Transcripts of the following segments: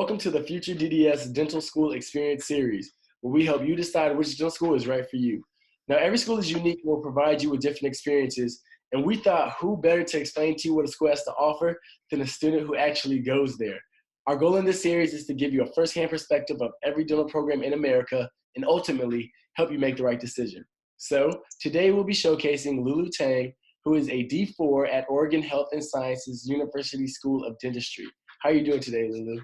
Welcome to the FutureDDS Dental School Experience Series, where we help you decide which dental school is right for you. Now, every school is unique and will provide you with different experiences, and we thought who better to explain to you what a school has to offer than a student who actually goes there. Our goal in this series is to give you a first-hand perspective of every dental program in America and ultimately help you make the right decision. So today we'll be showcasing Lulu Tang, who is a D4 at Oregon Health and Sciences University School of Dentistry. How are you doing today, Lulu?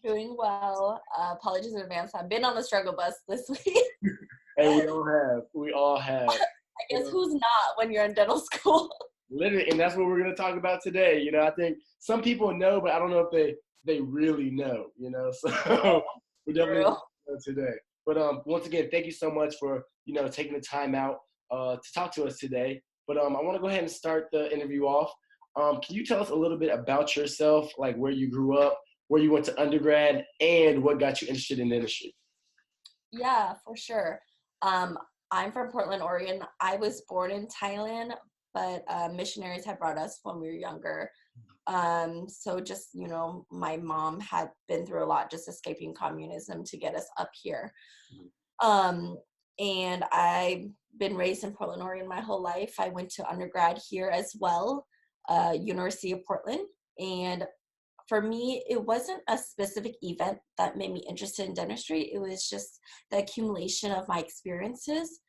Doing well. Apologies in advance. I've been on the struggle bus this week. Hey, we all have. I guess who's not when you're in dental school? Literally, and that's what we're going to talk about today. You know, I think some people know, but I don't know if they really know, you know, so we're definitely going to know today. But once again, thank you so much for, taking the time out to talk to us today. But I want to go ahead and start the interview off. Can you tell us a little bit about yourself, like where you grew up, where you went to undergrad, and what got you interested in dentistry? Yeah, for sure. I'm from Portland, Oregon. I was born in Thailand, but missionaries had brought us when we were younger. So just, my mom had been through a lot just escaping communism to get us up here. And I've been raised in Portland, Oregon my whole life. I went to undergrad here as well, University of Portland. And for me, it wasn't a specific event that made me interested in dentistry. It was just the accumulation of my experiences.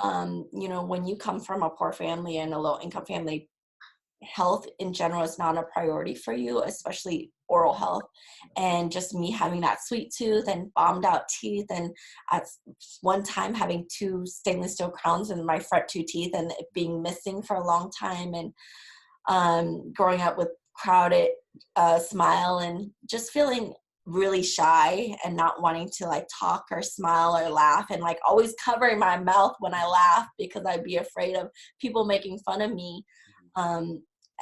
When you come from a poor family and a low-income family, health in general is not a priority for you, especially oral health. And just me having that sweet tooth and bombed out teeth, and at one time having 2 stainless steel crowns in my front 2 teeth and it being missing for a long time, and growing up with crowded smile and just feeling really shy and not wanting to like talk or smile or laugh, and like always covering my mouth when I laugh because I'd be afraid of people making fun of me.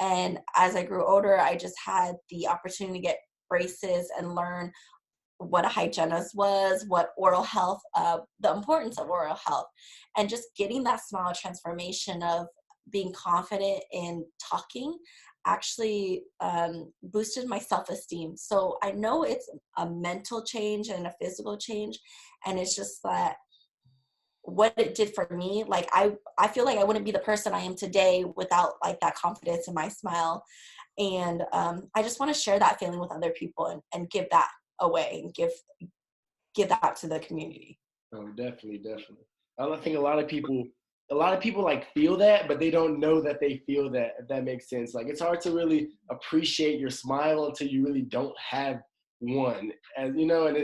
And as I grew older, I just had the opportunity to get braces and learn what a hygienist was, what oral health, the importance of oral health, and just getting that small transformation of being confident in talking actually boosted my self-esteem. So I know it's a mental change and a physical change, and it's just that what it did for me, like I feel like I wouldn't be the person I am today without like that confidence in my smile. And I just want to share that feeling with other people and give that away and give that to the community. Oh, definitely. I think a lot of people like feel that, but they don't know that they feel that, if that makes sense. Like it's hard to really appreciate your smile until you really don't have one. And and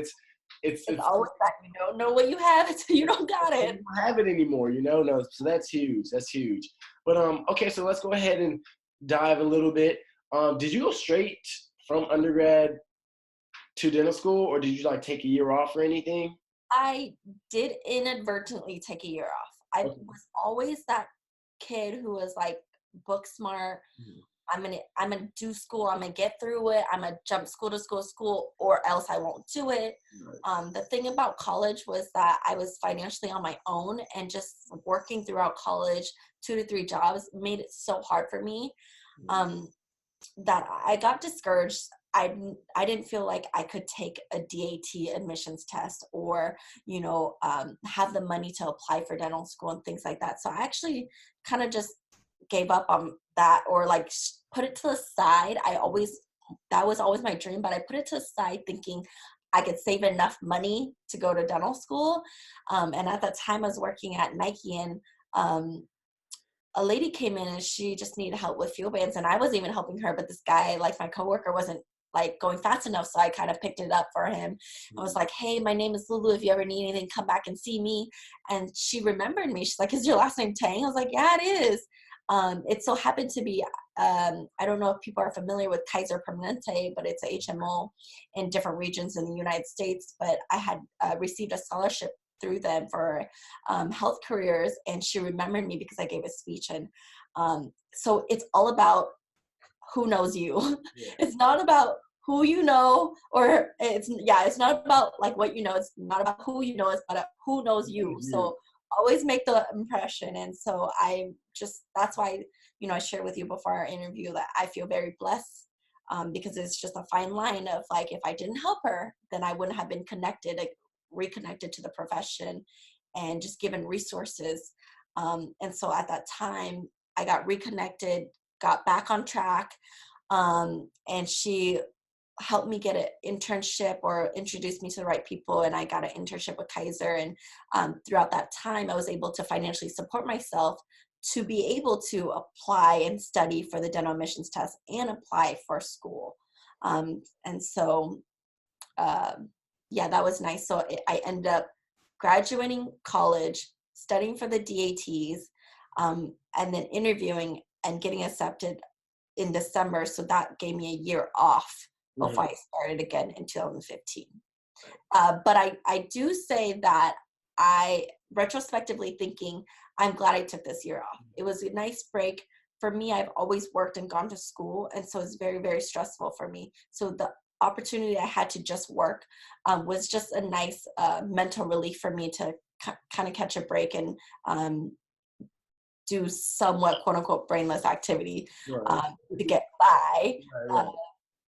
it's always that you don't know what you have until you don't got it. You don't have it anymore, No, so that's huge. But okay, so let's go ahead and dive a little bit. Did you go straight from undergrad to dental school, or did you like take a year off or anything? I did inadvertently take a year off. I was always that kid who was like book smart. I'm gonna do school. I'm gonna get through it. I'm gonna jump school to school, or else I won't do it. The thing about college was that I was financially on my own, and just working throughout college, 2 to 3 jobs made it so hard for me that I got discouraged. I didn't feel like I could take a DAT admissions test or, have the money to apply for dental school and things like that. So I actually kind of just gave up on that, or like put it to the side. That was always my dream, but I put it to the side thinking I could save enough money to go to dental school. And at that time I was working at Nike, and a lady came in and she just needed help with fuel bands, and I wasn't even helping her, but this guy, like my coworker, wasn't like going fast enough, so I kind of picked it up for him. I was like, hey, my name is Lulu, if you ever need anything, come back and see me. And she remembered me. She's like, is your last name Tang? I was like, yeah, it is. It so happened to be, I don't know if people are familiar with Kaiser Permanente, but it's a HMO in different regions in the United States. But I had received a scholarship through them for health careers, and she remembered me because I gave a speech. And so it's all about who knows you. Yeah. It's not about who you know, or it's not about like what you know. It's not about who you know, it's about who knows you. So always make the impression. And so that's why, I shared with you before our interview that I feel very blessed because it's just a fine line of like, if I didn't help her, then I wouldn't have been connected, like, reconnected to the profession and just given resources. And so at that time, I got reconnected, got back on track, and she helped me get an internship or introduced me to the right people, and I got an internship with Kaiser. And throughout that time, I was able to financially support myself to be able to apply and study for the dental admissions test and apply for school. And so, yeah, that was nice. So I ended up graduating college, studying for the DATs, and then interviewing and getting accepted in December. So that gave me a year off before I started again in 2015. But I do say that retrospectively thinking, I'm glad I took this year off. It was a nice break. For me, I've always worked and gone to school, and so it's very, very stressful for me. So the opportunity I had to just work was just a nice mental relief for me to kind of catch a break and do somewhat quote unquote brainless activity to get by.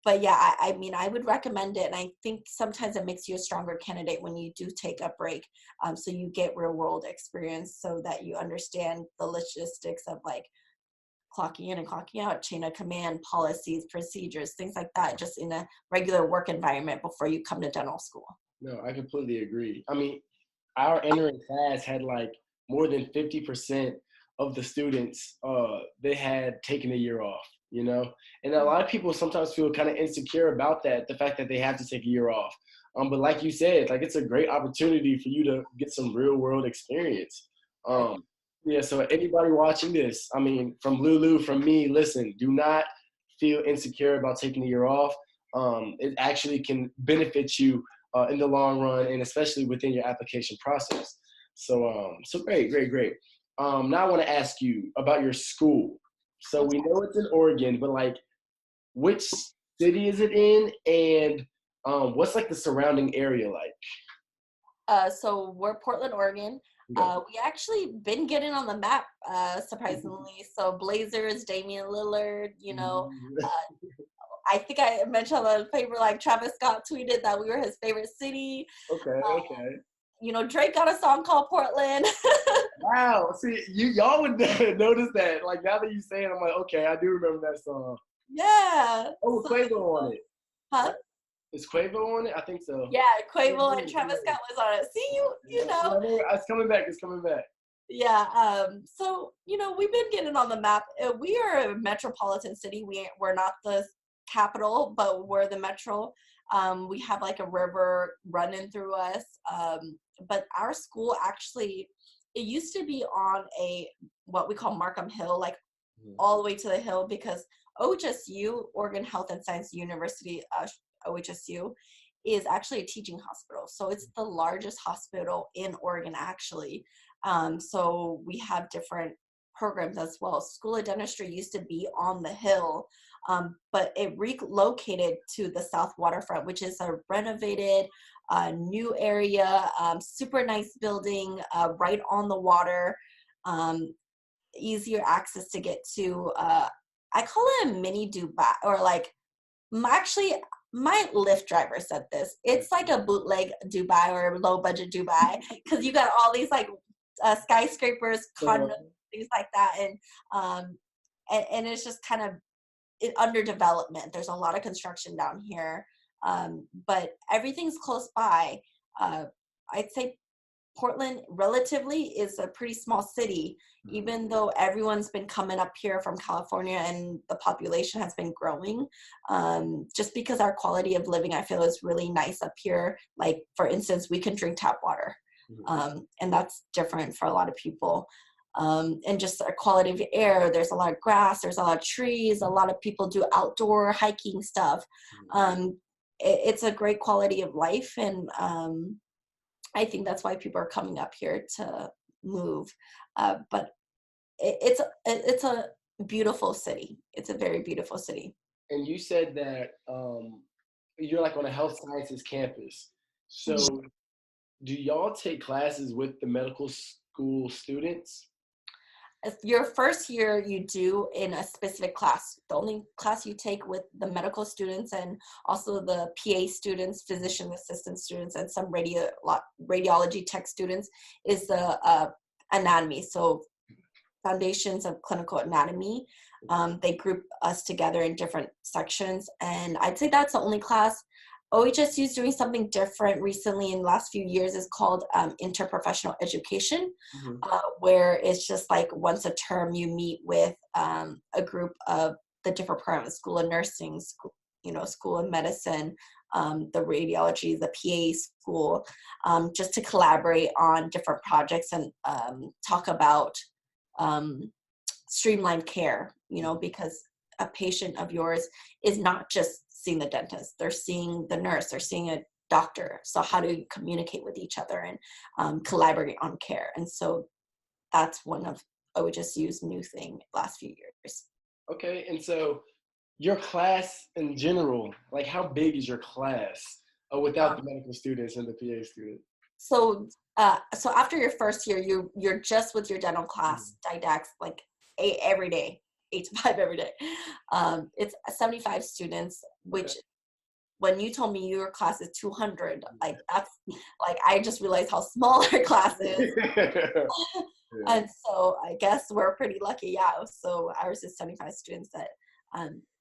But yeah, I mean, I would recommend it. And I think sometimes it makes you a stronger candidate when you do take a break. So you get real world experience so that you understand the logistics of like clocking in and clocking out, chain of command, policies, procedures, things like that, just in a regular work environment before you come to dental school. No, I completely agree. I mean, our entering class had like more than 50% of the students, they had taken a year off, you know? And a lot of people sometimes feel kind of insecure about that, the fact that they have to take a year off. But like you said, like it's a great opportunity for you to get some real world experience. Yeah, so anybody watching this, I mean, from Lulu, from me, listen, do not feel insecure about taking a year off. It actually can benefit you in the long run, and especially within your application process. So, so great. Now I want to ask you about your school. So we know it's in Oregon, but like, which city is it in, and what's like the surrounding area like? So we're Portland, Oregon. We actually been getting on the map, surprisingly. So Blazers, Damian Lillard, you know, I think I mentioned on the paper, like Travis Scott tweeted that we were his favorite city. Okay. You know, Drake got a song called Portland. Wow. See, y'all would notice that. Like now that you say it, I'm like, okay, I do remember that song. Yeah. Oh, Quavo on it. Huh? Is Quavo on it? I think so. Yeah, Quavo and Travis Scott was on it. See, you know. It's coming back. Yeah. So, you know, we've been getting on the map. We are a metropolitan city. We're not the capital, but we're the metro. We have like a river running through us. But our school actually, it used to be on what we call Markham Hill, like all the way to the hill, because OHSU, Oregon Health and Science University, OHSU, is actually a teaching hospital. So it's the largest hospital in Oregon, actually. So we have different programs as well. School of Dentistry used to be on the hill, but it relocated to the South Waterfront, which is a renovated new area, super nice building, right on the water, easier access to get to. I call it a mini Dubai, or like, actually, my Lyft driver said this. It's like a bootleg Dubai or low budget Dubai, because you got all these like skyscrapers, condos, things like that, and it's just kind of under development. There's a lot of construction down here, but everything's close by. I'd say Portland relatively is a pretty small city, even though everyone's been coming up here from California and the population has been growing. Just because our quality of living, I feel, is really nice up here. Like, for instance, we can drink tap water, and that's different for a lot of people. And just our quality of air, there's a lot of grass, there's a lot of trees, a lot of people do outdoor hiking stuff. It's a great quality of life, and I think that's why people are coming up here to move. But it's a beautiful city. It's a very beautiful city. And you said that you're like on a health sciences campus. So do y'all take classes with the medical school students? if your first year you do in a specific class. The only class you take with the medical students and also the PA students, physician assistant students, and some radiology tech students is the anatomy. So foundations of clinical anatomy. They group us together in different sections, and I'd say that's the only class. OHSU is doing something different recently in the last few years. Is called interprofessional education, where it's just like once a term you meet with a group of the different programs, school of nursing, school of medicine, the radiology, the PA school, just to collaborate on different projects and talk about streamlined care, because a patient of yours is not just seeing the dentist, they're seeing the nurse, they're seeing a doctor. So how do you communicate with each other and collaborate on care? And so that's one of OHSU's new thing last few years. Okay, and so your class in general, like how big is your class without the medical students and the PA students? So after your first year, you're just with your dental class, didacts, like every day, 8 to 5 every day. It's 75 students, which when you told me your class is 200, like that's like I just realized how small our class is. And so I guess we're pretty lucky. Yeah. So ours is 75 students that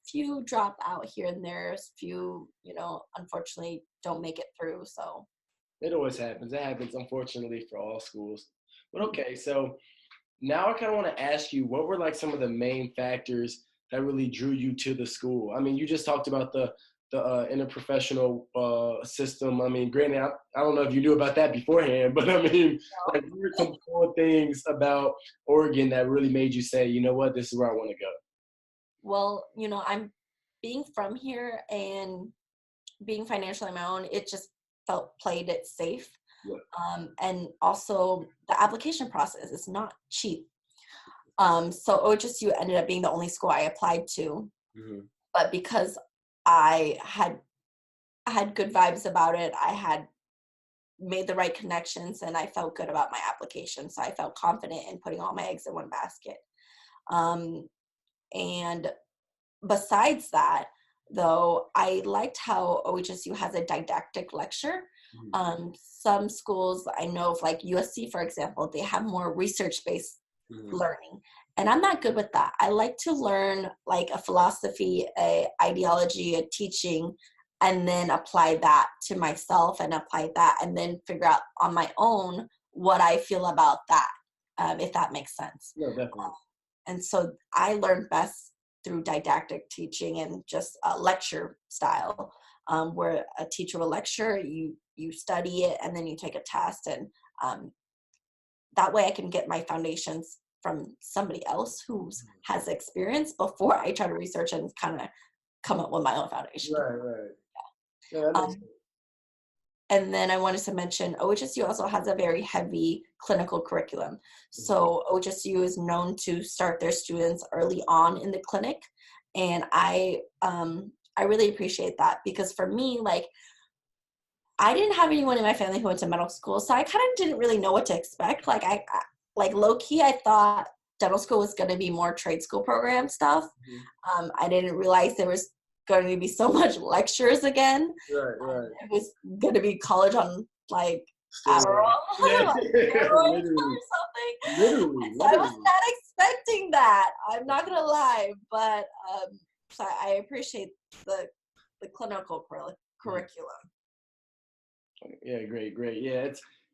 few drop out here and there, few, unfortunately don't make it through. So it always happens. It happens, unfortunately, for all schools. But okay, so now I kind of want to ask you, what were like some of the main factors that really drew you to the school? I mean, you just talked about the interprofessional system. I mean, granted, I don't know if you knew about that beforehand, but I mean, like, what were some cool things about Oregon that really made you say, you know what, this is where I want to go? Well, I'm being from here and being financially on my own, it just played it safe. Yeah. And also the application process is not cheap. So OHSU ended up being the only school I applied to. But because I had good vibes about it, I had made the right connections, and I felt good about my application. So I felt confident in putting all my eggs in one basket. And besides that, though, I liked how OHSU has a didactic lecture. Some schools I know of, like USC, for example, they have more research-based learning. And I'm not good with that. I like to learn like a philosophy, a ideology, a teaching, and then apply that to myself and apply that and then figure out on my own what I feel about that, if that makes sense. No, definitely. And so I learned best through didactic teaching and just a lecture style, where a teacher will lecture, you study it, and then you take a test. And that way I can get my foundations from somebody else who has experience before I try to research and kind of come up with my own foundation. Right. Yeah, that makes sense. And then I wanted to mention OHSU also has a very heavy clinical curriculum. So OHSU is known to start their students early on in the clinic. And I really appreciate that, because for me, like, I didn't have anyone in my family who went to medical school, so I kind of didn't really know what to expect. Like like low key, I thought dental school was going to be more trade school program stuff. I didn't realize there was going to be so much lectures again. Right. It was going to be college on like Adderall, like steroids or something. Literally. So I was not expecting that. I'm not going to lie, but so I appreciate the clinical curriculum. Yeah, great. Yeah,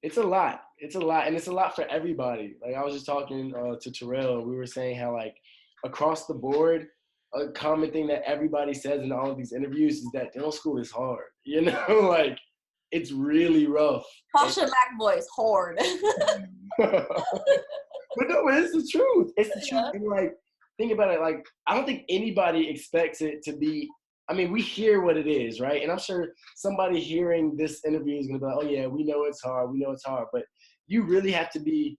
it's a lot. It's a lot, and it's a lot for everybody. Like I was just talking to Terrell, and we were saying how, like, across the board, a common thing that everybody says in all of these interviews is that dental school is hard. Like, it's really rough. Tasha Mac voice, hard. But no, it's the truth. It's the truth. And like, think about it. Like, I don't think anybody expects it to be. I mean, we hear what it is, right? And I'm sure somebody hearing this interview is gonna be like, "Oh yeah, we know it's hard. We know it's hard." But you really have to be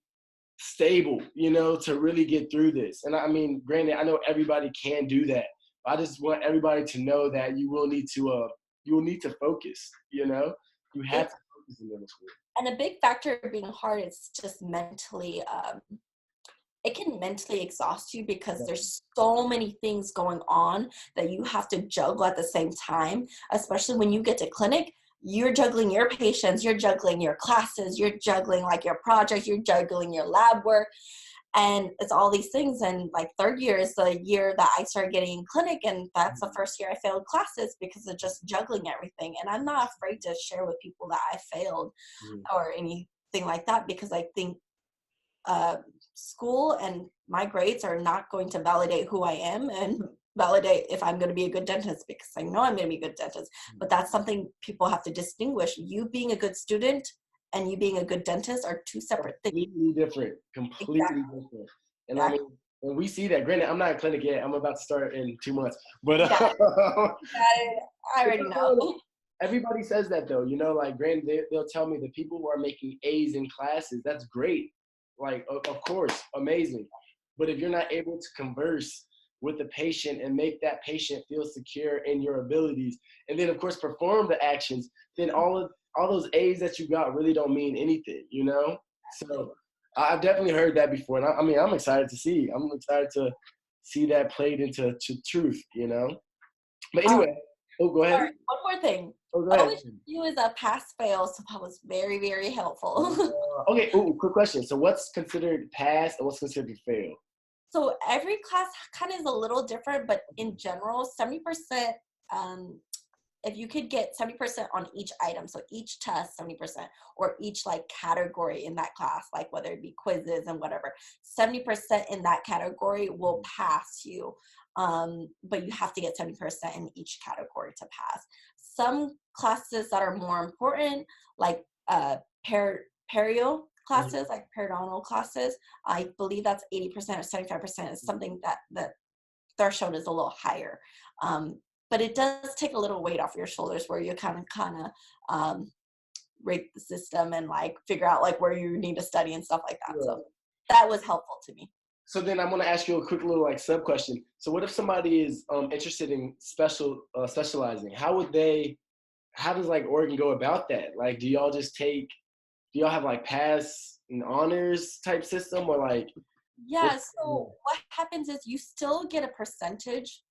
stable, to really get through this. And I mean, granted, I know everybody can do that. But I just want everybody to know that you will need to focus. You have to focus in middle school. And a big factor of being hard is just mentally it can mentally exhaust you because there's so many things going on that you have to juggle at the same time, especially when you get to clinic. You're juggling your patients, you're juggling your classes, you're juggling like your projects, you're juggling your lab work, and it's all these things. And like third year is the year that I started getting in clinic, and that's the first year I failed classes because of just juggling everything. And I'm not afraid to share with people that I failed or anything like that, because I think school and my grades are not going to validate who I am and validate if I'm going to be a good dentist, because I know I'm going to be a good dentist. But that's something people have to distinguish. You being a good student and you being a good dentist are two separate things. Completely different. And I mean, and we see that. Granted, I'm not in clinic yet. I'm about to start in 2 months. But I already know. Everybody says that though, you know, like granted, they'll tell me the people who are making A's in classes, that's great. Like, of course, amazing. But if you're not able to converse with the patient and make that patient feel secure in your abilities, and then of course perform the actions, then all those A's that you got really don't mean anything, you know? So I've definitely heard that before. And I mean, I'm excited to see. I'm excited to see that played into truth, you know? But anyway, go ahead. Sorry, one more thing. Go ahead. OHU is a pass-fail, so that was very, very helpful. Okay, quick question. So what's considered pass and what's considered fail? So every class kind of is a little different, but in general, 70%, if you could get 70% on each item, so each test, 70%, or each like category in that class, like whether it be quizzes and whatever, 70% in that category will pass you. But you have to get 70% in each category to pass. Some classes that are more important, like perio classes, like periodontal classes, I believe that's 80% or 75% is something that the threshold is a little higher. But it does take a little weight off your shoulders where you kind of rate the system and like figure out like where you need to study and stuff like that. Yeah. So that was helpful to me. So then I'm going to ask you a quick little like sub question. So what if somebody is interested in specializing? How does like Oregon go about that? Like, do y'all have like pass and honors type system, or like? Yeah. So what happens is you still get a percentage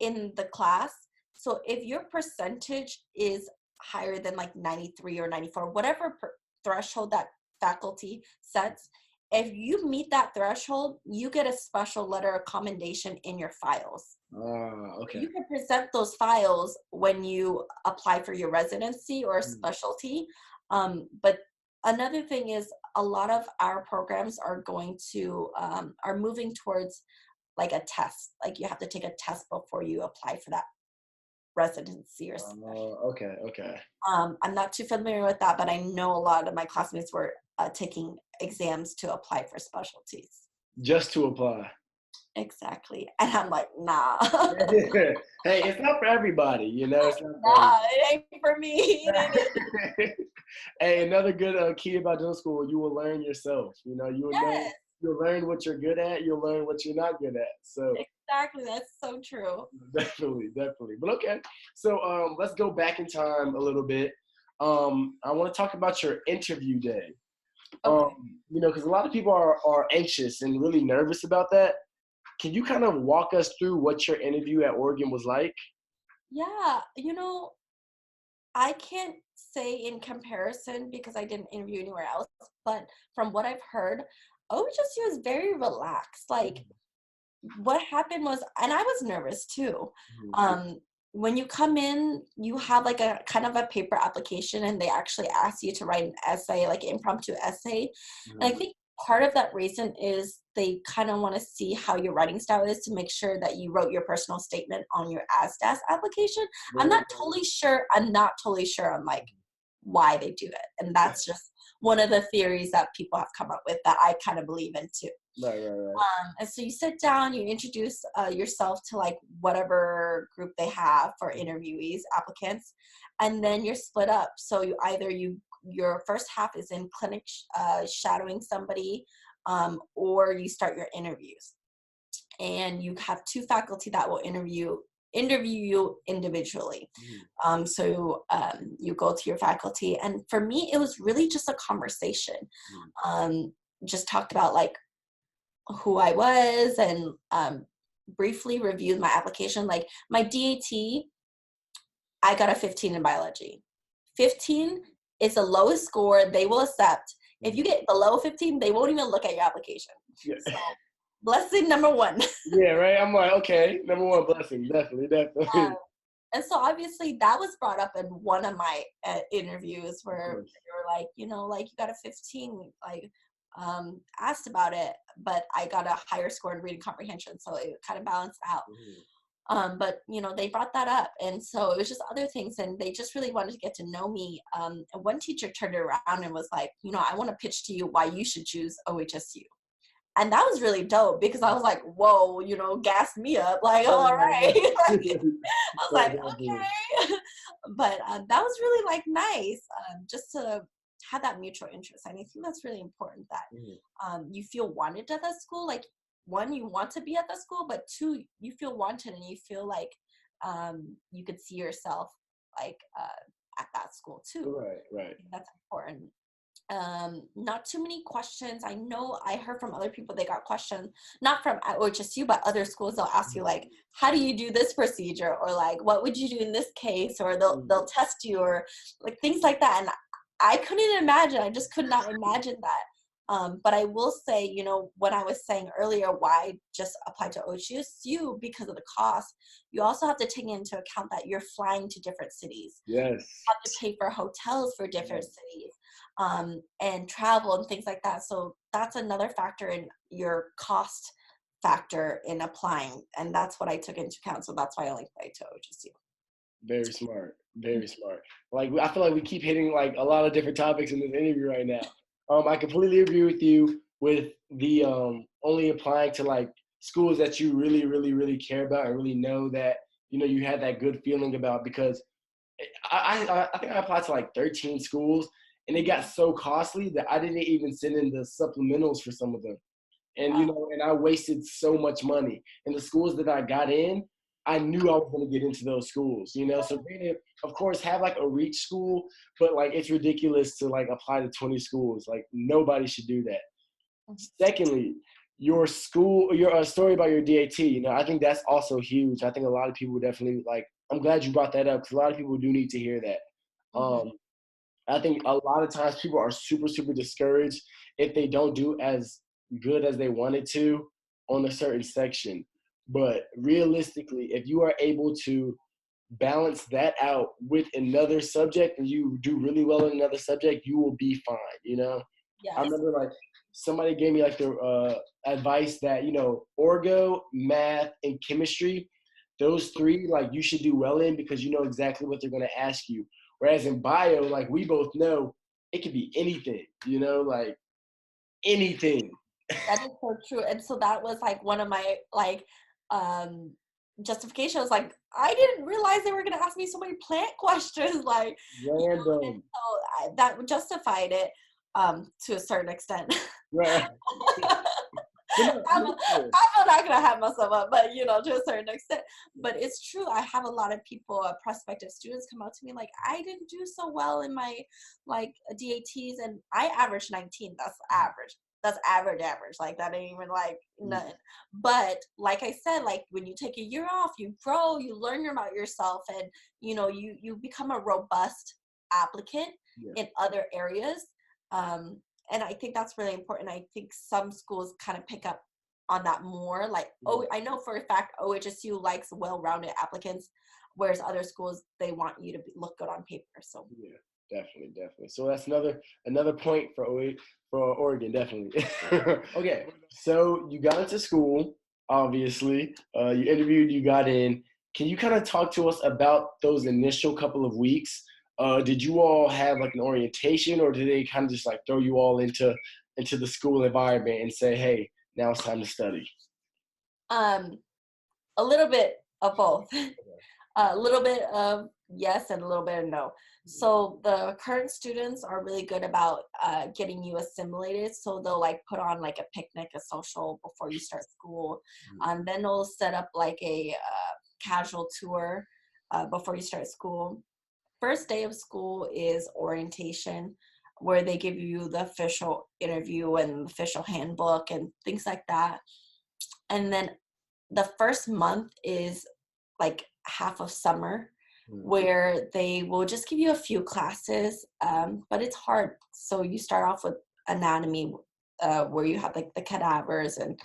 in the class. So if your percentage is higher than like 93 or 94, whatever threshold that faculty sets, if you meet that threshold, you get a special letter of commendation in your files. Okay. You can present those files when you apply for your residency or specialty. But another thing is a lot of our programs are are moving towards like a test. Like you have to take a test before you apply for that residency or specialty. Okay. I'm not too familiar with that, but I know a lot of my classmates were taking exams to apply for specialties. Just to apply. Exactly. And I'm like, nah. Hey, it's not for everybody, you know. It's not it ain't for me. Hey, another good key about dental school, you will learn yourself. You know, you'll learn what you're good at. You'll learn what you're not good at. So exactly, that's so true. Definitely. But okay, so let's go back in time a little bit. I want to talk about your interview day. Okay. You know, because a lot of people are anxious and really nervous about that. Can you kind of walk us through what your interview at Oregon was like? Yeah, you know, I can't say in comparison because I didn't interview anywhere else, but from what I've heard, OHSU was very relaxed. Like what happened was, and I was nervous too. When you come in, you have like a kind of a paper application, and they actually ask you to write an essay, like an impromptu essay. And I think part of that reason is they kind of want to see how your writing style is to make sure that you wrote your personal statement on your ASDAS application. I'm not totally sure on like why they do it. And that's just one of the theories that people have come up with that I kind of believe in too. Right. And so you sit down, you introduce yourself to like whatever group they have for interviewees, applicants, and then you're split up. So your first half is in clinic shadowing somebody, or you start your interviews. And you have two faculty that will interview you individually. So you go to your faculty, and for me, it was really just a conversation. Just talked about like who I was and briefly reviewed my application. Like my DAT, I got a 15 in biology. 15 is the lowest score they will accept. If you get below 15, they won't even look at your application. Yeah. So, blessing number one. Yeah, right. I'm like, okay, number one blessing, definitely. And so obviously that was brought up in one of my interviews where they were like, like you got a 15, like asked about it, but I got a higher score in reading comprehension, so it kind of balanced out. But they brought that up, and so it was just other things, and they just really wanted to get to know me. And one teacher turned around and was like, I want to pitch to you why you should choose OHSU. And that was really dope because I was like, whoa, gas me up. Like, all right. I was like, okay. But that was really like nice just to have that mutual interest. And I think that's really important that you feel wanted at that school. Like, one, you want to be at the school, but two, you feel wanted and you feel like you could see yourself like at that school too. Right. That's important. Not too many questions. I know I heard from other people they got questions, not from OHSU, but other schools. They'll ask you like, how do you do this procedure? Or like, what would you do in this case? Or they'll test you or like things like that. And I couldn't imagine. I just could not imagine that. But I will say, when I was saying earlier why I just applied to OHSU because of the cost, you also have to take into account that you're flying to different cities. Yes. You have to pay for hotels for different cities. And travel and things like that. So that's another factor in your cost factor in applying. And that's what I took into account. So that's why I only applied to OHSU. Very smart. Very smart. Like, I feel like we keep hitting like a lot of different topics in this interview right now. I completely agree with you with the only applying to like schools that you really, really, really care about and really know that, you had that good feeling about, because I think I applied to like 13 schools. And it got so costly that I didn't even send in the supplementals for some of them. And, and I wasted so much money. And the schools that I got in, I knew I was going to get into those schools, So granted, of course, have like a reach school, but like it's ridiculous to like apply to 20 schools. Like nobody should do that. Secondly, your story about your DAT, I think that's also huge. I think a lot of people definitely like, I'm glad you brought that up because a lot of people do need to hear that. I think a lot of times people are super, super discouraged if they don't do as good as they wanted to on a certain section. But realistically, if you are able to balance that out with another subject and you do really well in another subject, you will be fine, Yes. I remember like somebody gave me like the advice that, orgo, math, and chemistry, those three, like you should do well in because you know exactly what they're going to ask you. Whereas in bio, like we both know, it could be anything, like anything. That is so true. And so that was like one of my like justifications. Like I didn't realize they were going to ask me so many plant questions. Like random. So that justified it to a certain extent. Right. I'm not gonna have myself up, but to a certain extent. But it's true. I have a lot of people, prospective students, come out to me like, I didn't do so well in my like DATs, and I averaged 19. That's average. That's average. Like that ain't even like nothing. But like I said, like when you take a year off, you grow, you learn about yourself, and you become a robust applicant in other areas. And I think that's really important. I think some schools kind of pick up on that more. Like, I know for a fact OHSU likes well-rounded applicants, whereas other schools, they want you to look good on paper. So yeah, definitely. So that's another point for Oregon, definitely. Okay, so you got into school, obviously. You interviewed, you got in. Can you kind of talk to us about those initial couple of weeks? Did you all have like an orientation, or did they kind of just like throw you all into the school environment and say, hey, now it's time to study? A little bit of both. A little bit of yes and a little bit of no. So the current students are really good about getting you assimilated. So they'll like put on like a picnic, a social before you start school. Then they'll set up like a casual tour before you start school. First day of school is orientation, where they give you the official interview and official handbook and things like that. And then the first month is like half of summer, where they will just give you a few classes, but it's hard. So you start off with anatomy, where you have like the cadavers, and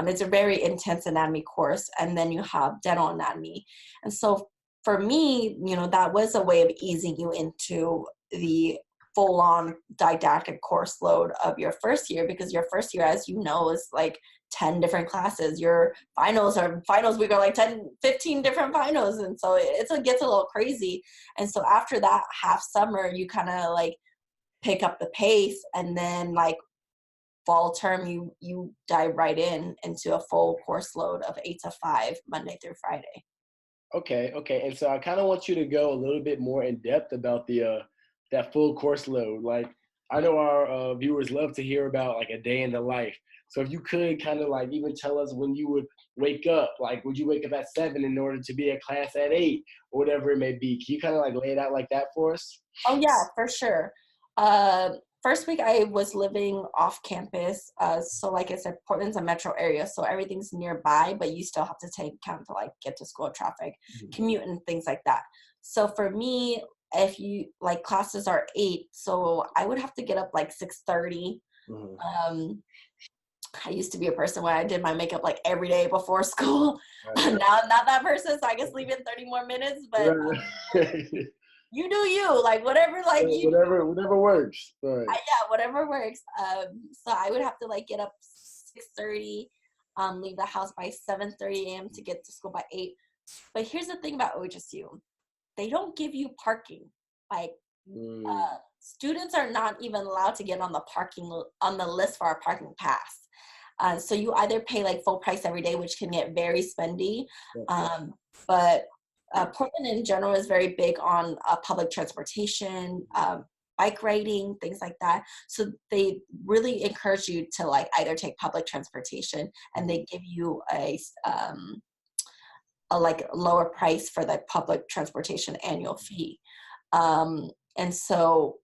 it's a very intense anatomy course. And then you have dental anatomy. And so for me, that was a way of easing you into the full-on didactic course load of your first year, because your first year, as you know, is like 10 different classes. Your finals week are like 10, 15 different finals. And so it gets a little crazy. And so after that half summer, you kind of like pick up the pace, and then like fall term, you dive right into a full course load of 8 to 5, Monday through Friday. Okay. And so I kind of want you to go a little bit more in depth about the that full course load. Like, I know our viewers love to hear about like a day in the life. So if you could kind of like even tell us when you would wake up, like would you wake up at 7 in order to be at class at 8 or whatever it may be? Can you kind of like lay it out like that for us? Oh yeah, for sure. First week I was living off campus. So like I said, Portland's a metro area, so everything's nearby, but you still have to take account to like get to school traffic, commute and things like that. So for me, if you like classes are 8, so I would have to get up like 6:30. I used to be a person where I did my makeup like every day before school. Right. Now I'm not that person, so I can sleep in 30 more minutes, but you do you, like whatever, like you, whatever works. Right. Yeah, whatever works. So I would have to like get up 6:30, leave the house by 7:30 a.m. to get to school by 8. But here's the thing about OHSU. They don't give you parking. Like students are not even allowed to get on the list for our parking pass. So you either pay like full price every day, which can get very spendy. But Portland in general is very big on public transportation, bike riding, things like that. So they really encourage you to like either take public transportation, and they give you a like lower price for the public transportation annual fee. And so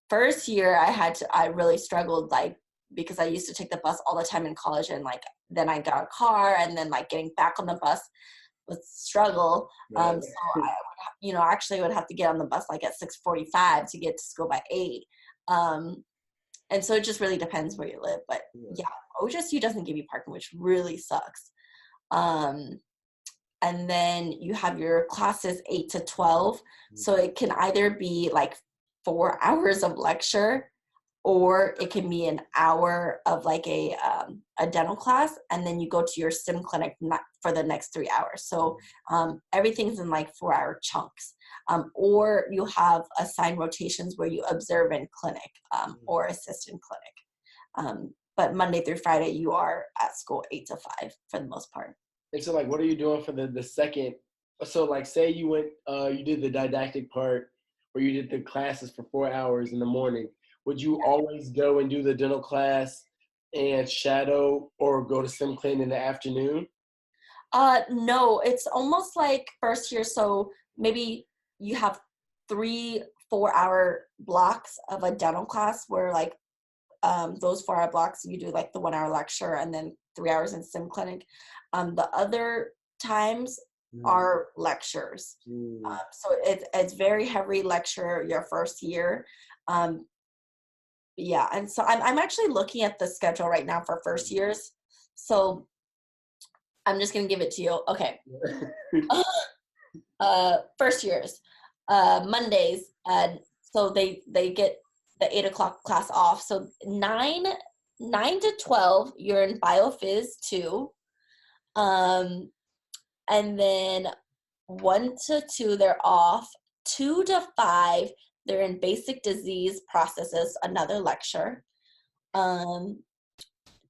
first year I really struggled, like, because I used to take the bus all the time in college, and like then I got a car, and then like getting back on the bus was struggle. So I would, actually would have to get on the bus like at 6:45 to get to school by 8. And so it just really depends where you live. But yeah, OHSU doesn't give you parking, which really sucks. And then you have your classes 8 to 12. So it can either be like 4 hours of lecture, or it can be an hour of like a dental class, and then you go to your sim clinic for the next 3 hours. So everything's in like 4-hour chunks. Or you have assigned rotations where you observe in clinic or assist in clinic. But Monday through Friday, you are at school 8 to 5 for the most part. And so, like, what are you doing for the second? So, like, say you went, you did the didactic part, where you did the classes for 4 hours in the morning. Would you always go and do the dental class and shadow, or go to sim clinic in the afternoon? No, it's almost like first year. So maybe you have 3 4-hour blocks of a dental class, where like those 4-hour blocks, you do like the 1-hour lecture and then 3 hours in sim clinic. The other times are lectures. So it's very heavy lecture your first year. Yeah, and so I'm actually looking at the schedule right now for first years. So I'm just gonna give it to you. Okay. First years, Mondays, so they get the 8 o'clock class off. So 9 to 12, you're in Biophys 2. And then 1 to 2, they're off. 2 to 5, they're in basic disease processes, another lecture.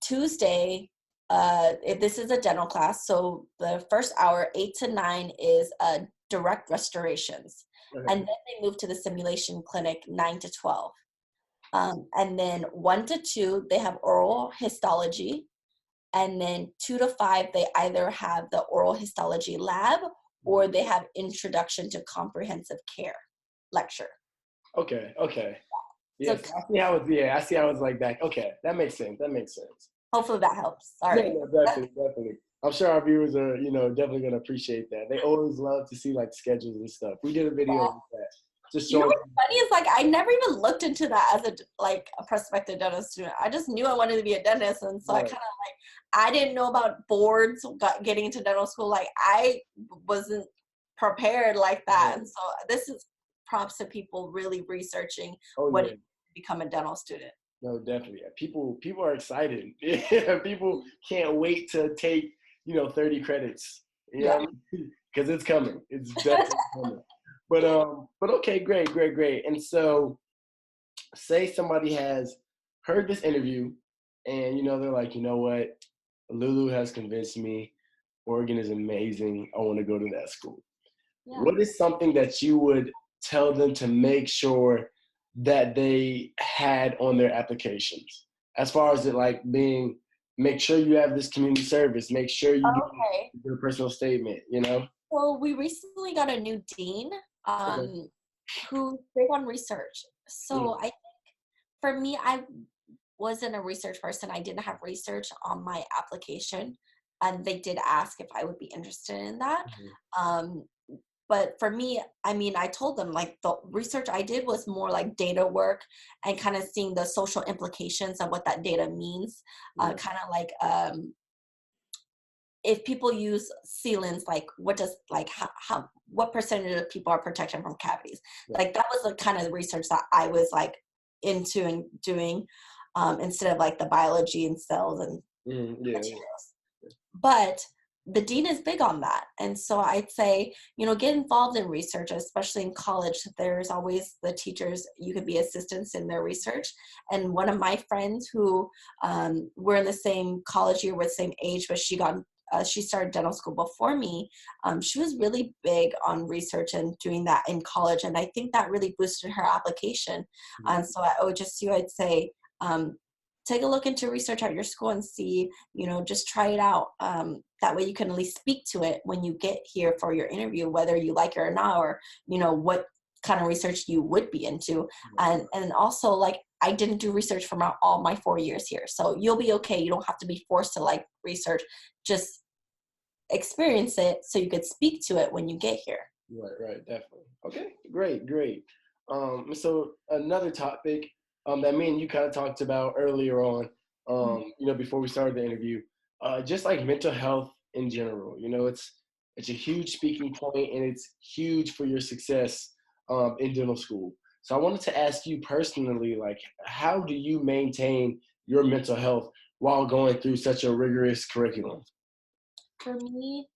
Tuesday, this is a dental class, so the first hour, 8 to 9, is direct restorations. Okay. And then they move to the simulation clinic 9 to 12. And then 1 to 2, they have oral histology. And then 2 to 5, they either have the oral histology lab, or they have introduction to comprehensive care lecture. Okay. So Yes, I see how it's. Yeah, I see how it's like that. Okay, that makes sense. That makes sense. hopefully that helps. No, Sorry. no, definitely, definitely. I'm sure our viewers are, definitely gonna appreciate that. They always love to see like schedules and stuff. We did a video Yeah. of that, just You know showing. what's funny is like I never even looked into that as a prospective dentist student. I just knew I wanted to be a dentist, and so I Right. kind of I didn't know about boards getting into dental school. Like I wasn't prepared like that, Right. and so this is props to people really researching Oh what it yeah. is to become a dental student. No, definitely. Yeah. People are excited. Yeah, people can't wait to take 30 credits. Yeah. Because it's coming. It's definitely coming. But okay, great, great, great. And so, say somebody has heard this interview, and they're like, you know what, Lulu has convinced me. Oregon is amazing. I want to go to that school. Yeah. What is something that you would tell them to make sure that they had on their applications? As far as it like being, make sure you have this community service, make sure you get Okay. your personal statement. Well, we recently got a new dean, Okay. who's big on research. Mm, So I think for me, I wasn't a research person. I didn't have research on my application, and they did ask if I would be interested in that. mhm, Um, but for me, I mean, I told them like the research I did was more like data work and kind of seeing the social implications of what that data means. yeah, Kind of like if people use sealants, like what does like how what percentage of people are protected from cavities? yeah, Like that was the kind of research that I was like into and doing, instead of like the biology and cells and yeah, materials. But the dean is big on that, and so I'd say get involved in research, especially in college. There's always the teachers, you could be assistants in their research. And one of my friends who were in the same college year, with same age, but she started dental school before me. She was really big on research and doing that in college, and I think that really boosted her application. mhm, So I'd say take a look into research at your school and see, just try it out. That way you can at least speak to it when you get here for your interview, whether you like it or not, or what kind of research you would be into. And also, like, I didn't do research for all my 4 years here, so you'll be okay. You don't have to be forced to like research. Just experience it so you could speak to it when you get here. right, right, definitely. Okay, great, great. So another topic that me and you kind of talked about earlier on, before we started the interview, just like mental health in general. It's a huge speaking point, and it's huge for your success in dental school. So I wanted to ask you personally, like, how do you maintain your mental health while going through such a rigorous curriculum? For me,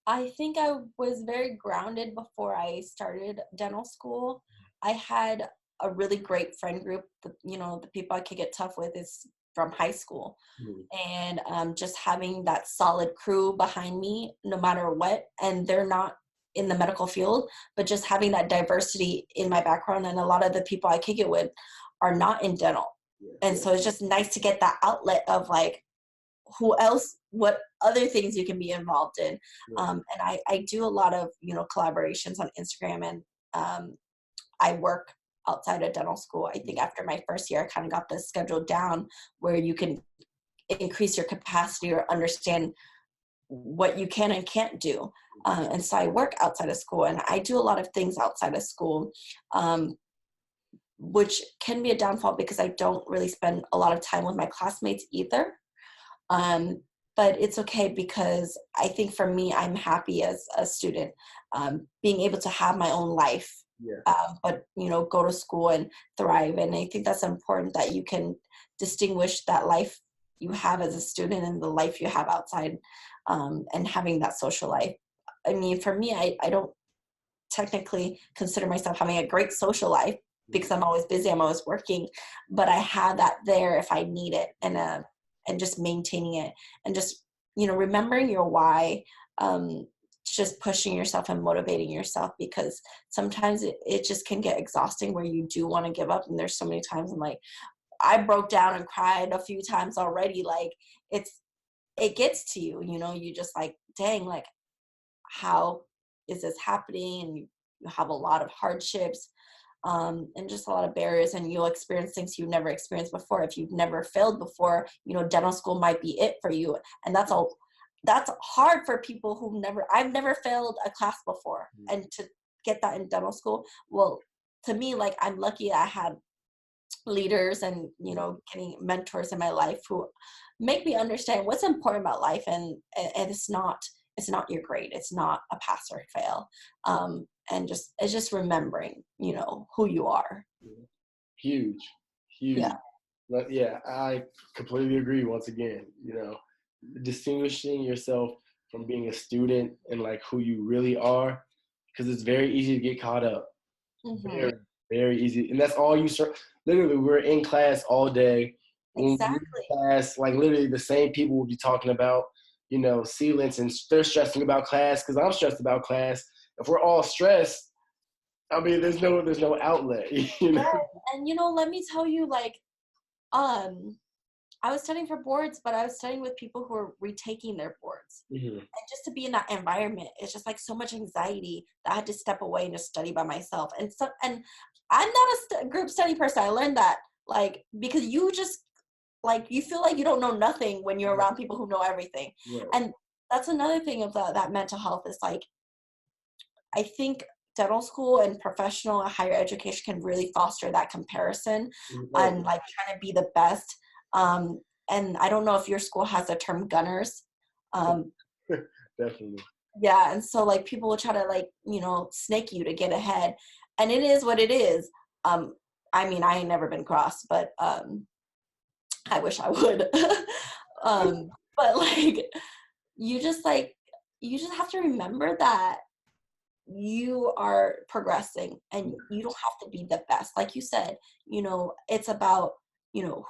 I think I was very grounded before I started dental school. I had a really great friend group. The people I could get tough with is from high school. Mhm. And just having that solid crew behind me, no matter what, and they're not in the medical field, but just having that diversity in my background. And a lot of the people I kick it with are not in dental. Yeah, And so it's just nice to get that outlet of like, who else, what other things you can be involved in. yeah, And I do a lot of collaborations on Instagram, and I work outside of dental school. I think after my first year I kind of got this schedule down where you can increase your capacity or understand what you can and can't do. And so I work outside of school, and I do a lot of things outside of school, which can be a downfall because I don't really spend a lot of time with my classmates either. Um, but it's okay because I think for me, I'm happy as a student, being able to have my own life, yeah, but go to school and thrive. And I think that's important, that you can distinguish that life you have as a student and the life you have outside, and having that social life. I mean, for me, I don't technically consider myself having a great social life because I'm always busy, I'm always working, but I have that there if I need it. And just maintaining it, and just remembering your why, just pushing yourself and motivating yourself, because sometimes it just can get exhausting where you do want to give up. And there's so many times I'm like, I broke down and cried a few times already. Like it gets to you, you just like, dang, like, how is this happening? And you have a lot of hardships, and just a lot of barriers, and you'll experience things you've never experienced before. If you've never failed before, dental school might be it for you. And that's hard for people I've never failed a class before. And to get that in dental school, well, to me, like, I'm lucky I had leaders and, getting mentors in my life who make me understand what's important about life. And it's not your grade. It's not a pass or fail. And it's just remembering, who you are. Huge. Yeah. But yeah, I completely agree. Once again, distinguishing yourself from being a student and like who you really are, because it's very easy to get caught up. Very, very easy. And that's all literally, we're in class all day. Exactly. Class, like literally the same people will be talking about, sealants, and they're stressing about class because I'm stressed about class. If we're all stressed, I mean, there's no outlet. Right. And let me tell you, like, I was studying for boards, but I was studying with people who were retaking their boards. And just to be in that environment, it's just like so much anxiety that I had to step away and just study by myself. And I'm not a group study person. I learned that, like, because you just, like, you feel like you don't know nothing when you're around people who know everything. Right. And that's another thing of that mental health is, like, I think dental school and professional higher education can really foster that comparison and, like, trying to be the best. And I don't know if your school has the term gunners. Definitely. Yeah. And so, like, people will try to, like, snake you to get ahead. And it is what it is. I mean, I ain't never been crossed, but I wish I would. But, like, you just have to remember that you are progressing and you don't have to be the best. Like you said, it's about,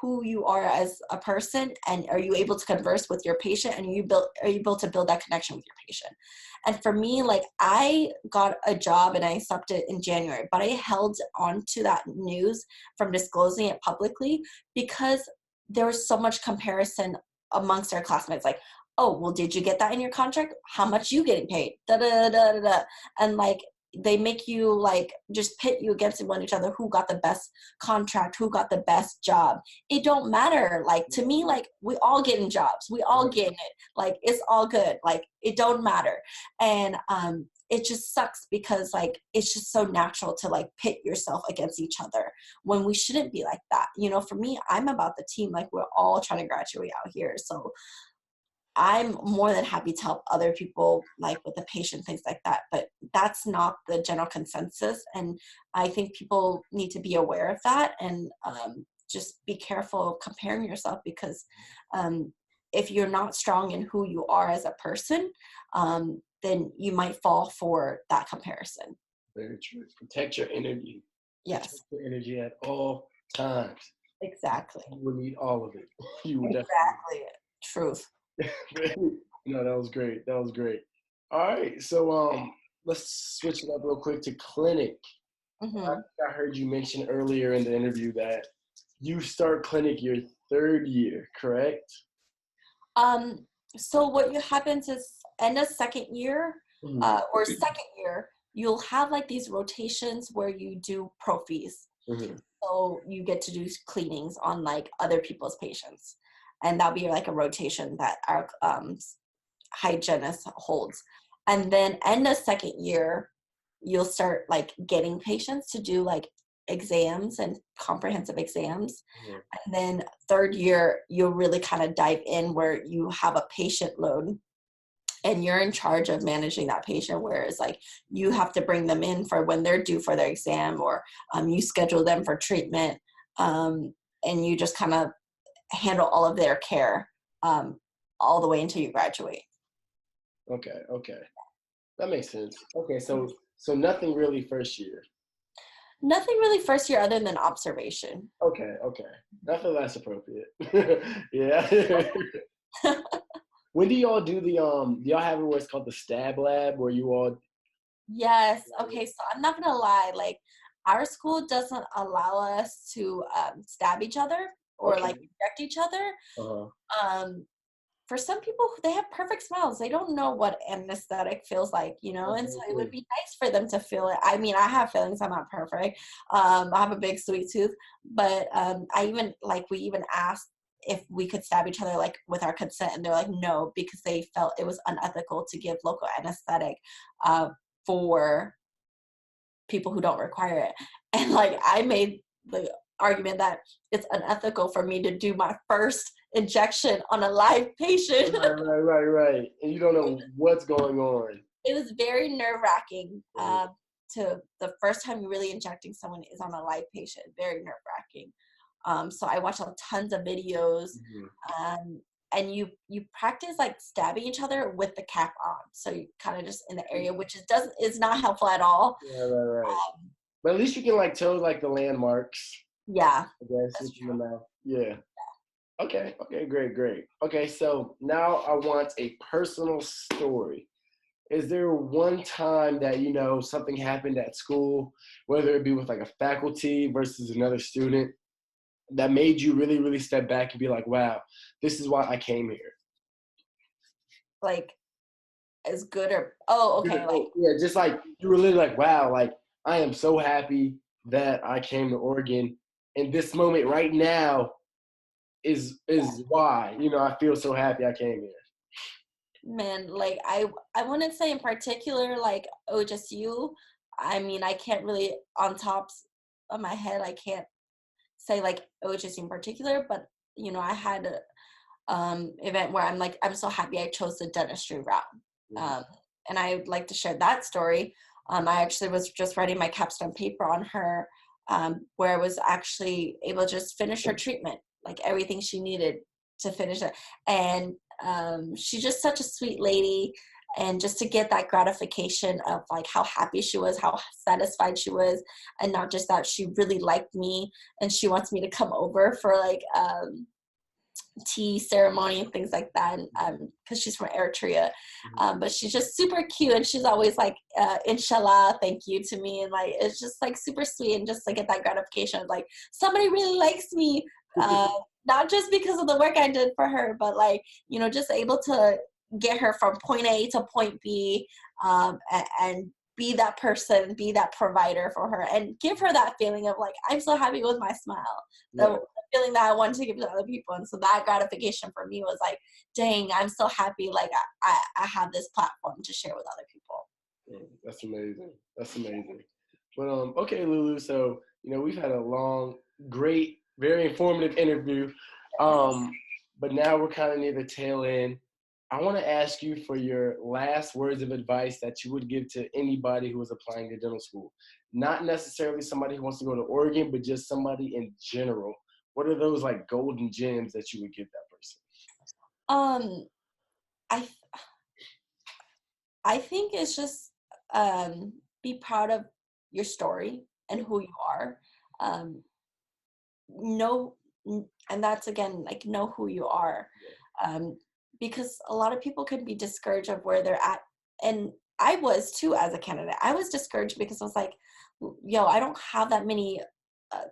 who you are as a person, and are you able to converse with your patient, and are you able to build that connection with your patient. And for me, like, I got a job and I accepted in January, but I held on to that news from disclosing it publicly because there was so much comparison amongst our classmates. Like, oh, well, did you get that in your contract? How much you getting paid? Da da da da da. And, like, they make you, like, just pit you against one each other. Who got the best contract? Who got the best job? It don't matter. Like, to me, like, we all getting jobs. We all getting it. Like, it's all good. Like, it don't matter. And it just sucks because, like, it's just so natural to, like, pit yourself against each other when we shouldn't be like that. For me, I'm about the team. Like, we're all trying to graduate out here. So I'm more than happy to help other people, like, with the patient, things like that. But that's not the general consensus. And I think people need to be aware of that and just be careful of comparing yourself, because if you're not strong in who you are as a person, then you might fall for that comparison. Very true. Protect your energy. Yes. Protect your energy at all times. Exactly. You will need all of it. You will exactly. Truth. No, that was great. That was great. All right, so let's switch it up real quick to clinic. I heard you mention earlier in the interview that you start clinic your third year, correct? So what happens is end of second year or second year, you'll have, like, these rotations where you do prophies. So you get to do cleanings on, like, other people's patients. And that'll be, like, a rotation that our hygienist holds. And then end of second year, you'll start, like, getting patients to do, like, exams and comprehensive exams. And then third year, you'll really kind of dive in where you have a patient load and you're in charge of managing that patient, whereas, like, you have to bring them in for when they're due for their exam, or you schedule them for treatment, and you just kind of handle all of their care all the way until you graduate. Okay. That makes sense. Okay, so nothing really first year. Nothing really first year other than observation. Okay. I feel that's appropriate. Yeah. When do y'all do the do y'all have what's called the stab lab where you all? Yes. Okay, so I'm not gonna lie, like, our school doesn't allow us to stab each other or like inject each other. for some people, they have perfect smiles. They don't know what anesthetic feels like, That's and so very it would true. be nice for them to feel it. I mean, I have feelings. I'm not perfect. I have a big sweet tooth, but I even like we even asked if we could stab each other like with our consent, and they're like no, because they felt it was unethical to give local anesthetic for people who don't require it. And like I made the argument that it's unethical for me to do my first injection on a live patient. Right. And you don't know what's going on. It was very nerve-wracking. Mhm. To the first time you're really injecting someone is on a live patient. Very nerve-wracking. So I watched tons of videos, Mhm. um, and you practice like stabbing each other with the cap on. So you kind of just in the area, which is not helpful at all. Right. But at least you can like tell like the landmarks, Yeah, I guess, that's within the true. mouth. Yeah. Okay. Great. Okay, so now I want a personal story. Is there one time that something happened at school, whether it be with like a faculty versus another student, that made you really, really step back and be like, wow, this is why I came here? Like as good or oh Good. okay like Oh, yeah, just like you were literally like, wow, like I am so happy that I came to Oregon. And this moment right now is why, I feel so happy I came here. man, like I wouldn't say in particular like oh just you. I mean, I can't really on tops of my head I can't say like oh just in particular, but I had a event where I'm like I'm so happy I chose the dentistry route. Mhm. um and I'd like to share that story. I actually was just writing my capstone paper on her, where I was actually able to just finish her treatment, like everything she needed to finish it. And she's just such a sweet lady. And just to get that gratification of like how happy she was, how satisfied she was, and not just that she really liked me and she wants me to come over for like tea ceremony and things like that, because she's from Eritrea. Mhm. But she's just super cute, and she's always like inshallah, thank you to me, and like it's just like super sweet, and just like get that gratification of like somebody really likes me, uh, not just because of the work I did for her, but like just able to get her from point A to point B, and be that person, be that provider for her, and give her that feeling of like I'm so happy with my smile. Yeah. The feeling that I wanted to give to other people. And so that gratification for me was like, dang, I'm so happy. Like I have this platform to share with other people. That's amazing. That's amazing. But okay, Lulu. So we've had a long, great, very informative interview. Um, but now we're kind of near the tail end. I want to ask you for your last words of advice that you would give to anybody who is applying to dental school. Not necessarily somebody who wants to go to Oregon, but just somebody in general. What are those like golden gems that you would give that person? Um, I I think it's just be proud of your story and who you are. Um, know, and that's again like know who you are, um, because a lot of people can be discouraged of where they're at, and I was too as a candidate. I was discouraged because I was like, yo, I don't have that many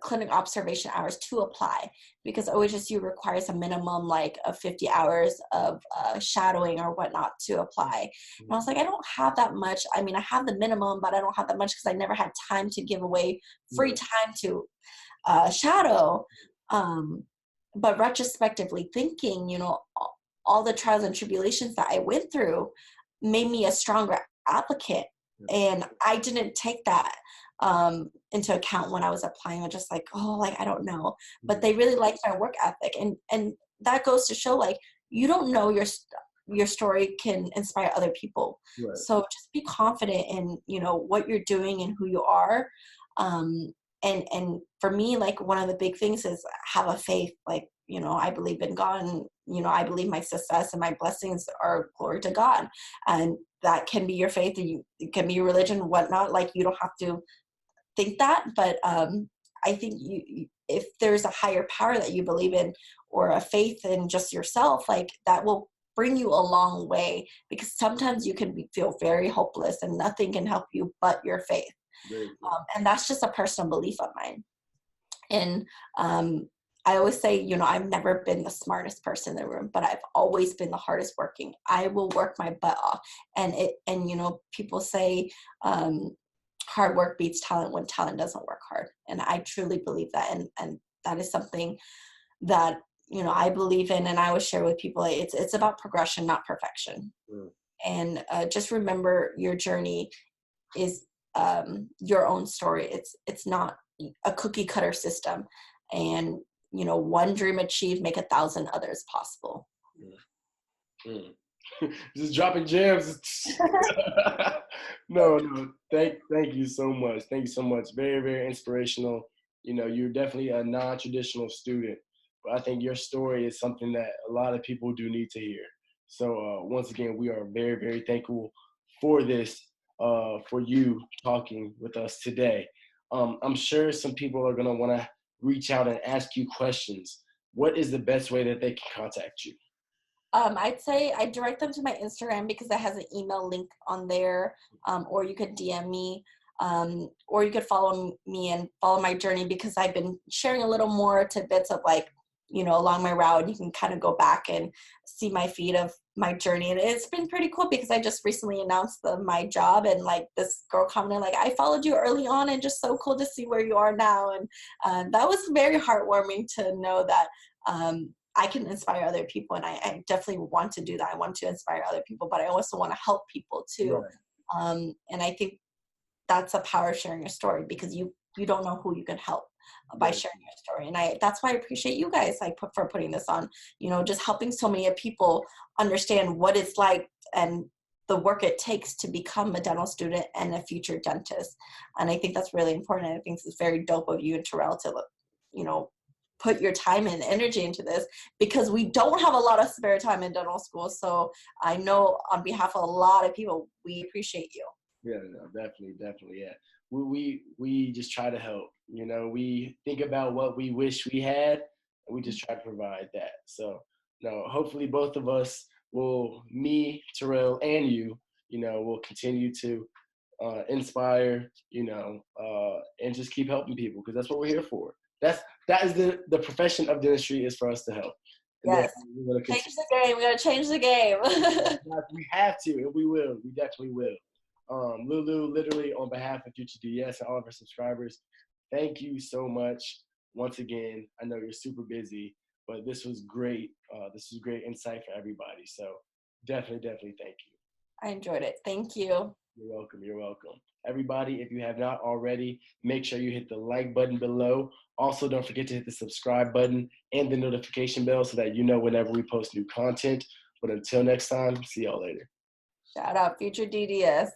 clinic observation hours to apply, because OHSU requires a minimum like of 50 hours of shadowing or whatnot to apply. And I was like, I don't have that much. I mean, I have the minimum, but I don't have that much because I never had time to give away free Right. time to shadow. Um, but retrospectively thinking, all the trials and tribulations that I went through made me a stronger applicant. And I didn't take that into account when I was applying. I'm just like, oh, like, I don't know. But they really liked my work ethic. And that goes to show, like, you don't know your story can inspire other people. Right. So just be confident in, what you're doing and who you are. Um, and for me, like one of the big things is have a faith. Like, I believe in God, and I believe my success and my blessings are glory to God, and that can be your faith, and it can be your religion, whatnot. Like, you don't have to think that, but I think if there's a higher power that you believe in, or a faith in just yourself, like that will bring you a long way, because sometimes you can feel very hopeless and nothing can help you but your faith. Very cool. And that's just a personal belief of mine. And I always say, you know, I've never been the smartest person in the room, but I've always been the hardest working. I will work my butt off. And you know, people say hard work beats talent when talent doesn't work hard. And I truly believe that. And that is something that, you know, I believe in, and I always share with people. It's about progression, not perfection. Mm. And just remember, your journey is your own story. It's not a cookie cutter system. And you know, one dream achieved, make 1,000 others possible. Mm. Just dropping gems. No, thank you so much. Thank you so much. Very, very inspirational. You know, you're definitely a non-traditional student, but I think your story is something that a lot of people do need to hear. So once again, we are very, very thankful for this, for you talking with us today. I'm sure some people are gonna want to reach out and ask you questions. What is the best way that they can contact you? I'd say I direct them to my Instagram because it has an email link on there, or you could DM me, or you could follow me and follow my journey, because I've been sharing a little more tidbits of, like, you know, along my route. You can kind of go back and see my feed of my journey. And it's been pretty cool because I just recently announced my job, and like this girl commented, like, I followed you early on and just so cool to see where you are now. And that was very heartwarming to know that I can inspire other people. And I definitely want to do that. I want to inspire other people, but I also want to help people too. Right. And I think that's a power of sharing your story, because you don't know who you can help by Right. sharing your story. And that's why I appreciate you guys, like, for putting this on, you know, just helping so many people understand what it's like and the work it takes to become a dental student and a future dentist. And I think that's really important. I think it's very dope of you and Terrell to, you know, put your time and energy into this, because we don't have a lot of spare time in dental school. So I know on behalf of a lot of people, we appreciate you. Yeah, no, definitely, yeah. We just try to help. You know, we think about what we wish we had, and we just try to provide that. So, no, hopefully both of us will, me, Terrell, and you know, will continue to inspire, and just keep helping people, because that's what we're here for. That is the profession of dentistry, is for us to help. And then Yes. we're gonna Change continue. the game. We gotta change the game. We have to, and we will. We definitely will. Lulu, literally on behalf of FutureDDS and all of our subscribers, thank you so much once again. I know you're super busy, but this was great. This was great insight for everybody. So definitely thank you. I enjoyed it. Thank you. You're welcome. You're welcome. Everybody, if you have not already, make sure you hit the like button below. Also, don't forget to hit the subscribe button and the notification bell so that you know whenever we post new content. But until next time, see y'all later. Shout out FutureDDS.